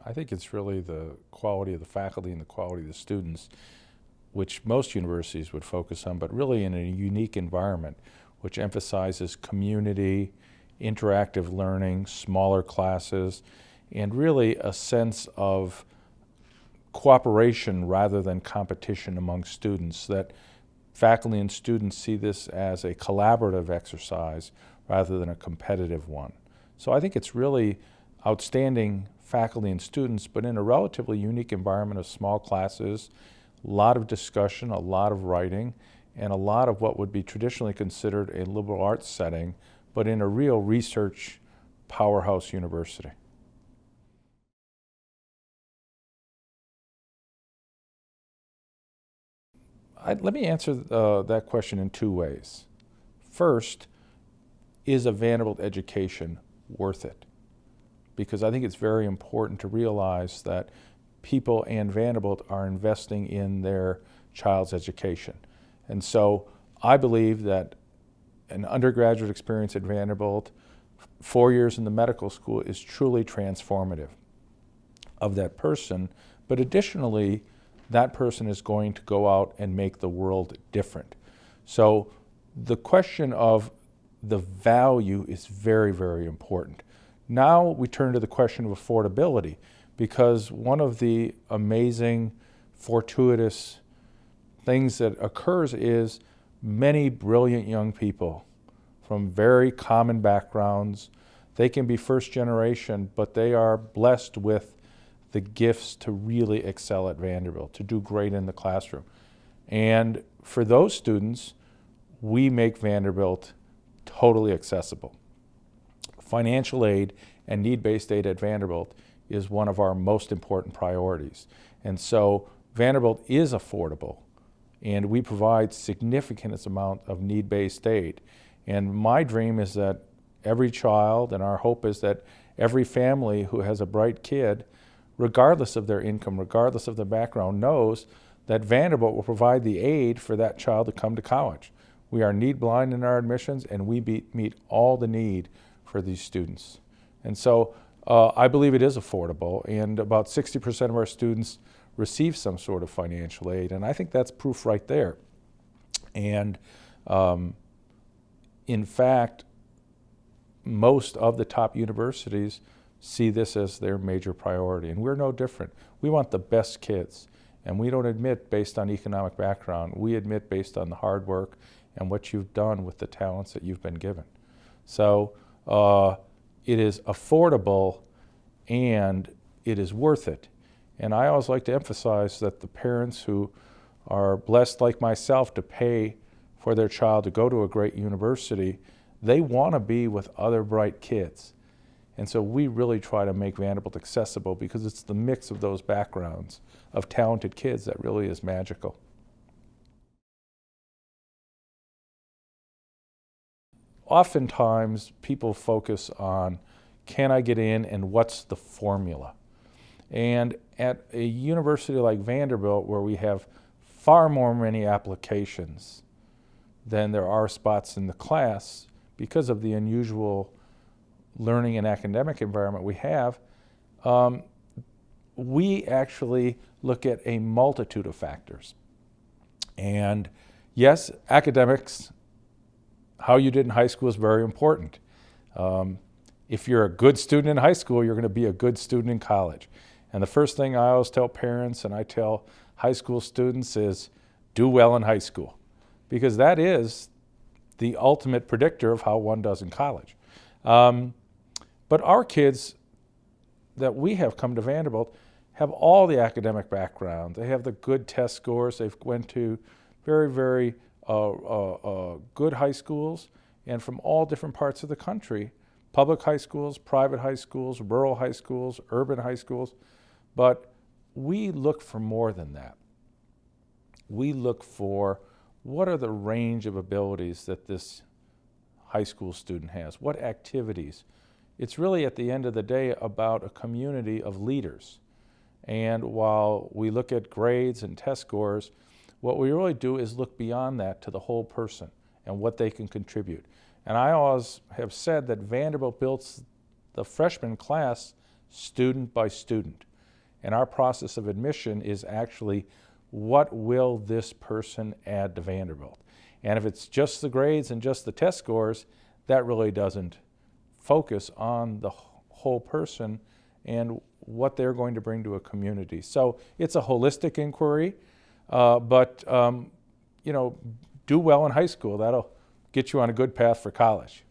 I think it's really the quality of the faculty and the quality of the students, which most universities would focus on, but really in a unique environment, which emphasizes community, interactive learning, smaller classes, and really a sense of cooperation rather than competition among students, that faculty and students see this as a collaborative exercise rather than a competitive one. So I think it's really outstanding faculty and students, but in a relatively unique environment of small classes, a lot of discussion, a lot of writing, and a lot of what would be traditionally considered a liberal arts setting, but in a real research powerhouse university. Let me answer that question in two ways. First, is a Vanderbilt education worth it? Because I think it's very important to realize that people and Vanderbilt are investing in their child's education. And so I believe that an undergraduate experience at Vanderbilt, 4 years in the medical school, is truly transformative of that person. But additionally, that person is going to go out and make the world different. So the question of the value is very, very important. Now we turn to the question of affordability, because one of the amazing, fortuitous things that occurs is many brilliant young people from very common backgrounds. They can be first generation, but they are blessed with the gifts to really excel at Vanderbilt, to do great in the classroom. And for those students, we make Vanderbilt totally accessible. Financial aid and need-based aid at Vanderbilt is one of our most important priorities. And so Vanderbilt is affordable, and we provide significant amount of need-based aid. And my dream is that every child, and our hope is that every family who has a bright kid, regardless of their income, regardless of their background, knows that Vanderbilt will provide the aid for that child to come to college. We are need blind in our admissions, and we meet all the need for these students. And so I believe it is affordable, and about 60% of our students receive some sort of financial aid, and I think that's proof right there. And in fact, most of the top universities see this as their major priority, and we're no different. We want the best kids, and we don't admit based on economic background. We admit based on the hard work and what you've done with the talents that you've been given. So it is affordable and it is worth it. And I always like to emphasize that the parents who are blessed like myself to pay for their child to go to a great university, they want to be with other bright kids. And so we really try to make Vanderbilt accessible, because it's the mix of those backgrounds of talented kids that really is magical. Oftentimes people focus on, can I get in and what's the formula? And at a university like Vanderbilt, where we have far more many applications than there are spots in the class because of the unusual learning and academic environment we have, we actually look at a multitude of factors. And yes, academics, how you did in high school, is very important. If you're a good student in high school, you're going to be a good student in college. And the first thing I always tell parents and I tell high school students is, do well in high school, because that is the ultimate predictor of how one does in college. But our kids that we have come to Vanderbilt have all the academic background. They have the good test scores. They've went to very, very good high schools, and from all different parts of the country, public high schools, private high schools, rural high schools, urban high schools. But we look for more than that. We look for, what are the range of abilities that this high school student has? What activities? It's really, at the end of the day, about a community of leaders. And while we look at grades and test scores, what we really do is look beyond that to the whole person and what they can contribute. And I always have said that Vanderbilt builds the freshman class student by student. And our process of admission is actually, what will this person add to Vanderbilt? And if it's just the grades and just the test scores, that really doesn't focus on the whole person and what they're going to bring to a community. So it's a holistic inquiry, but do well in high school. That'll get you on a good path for college.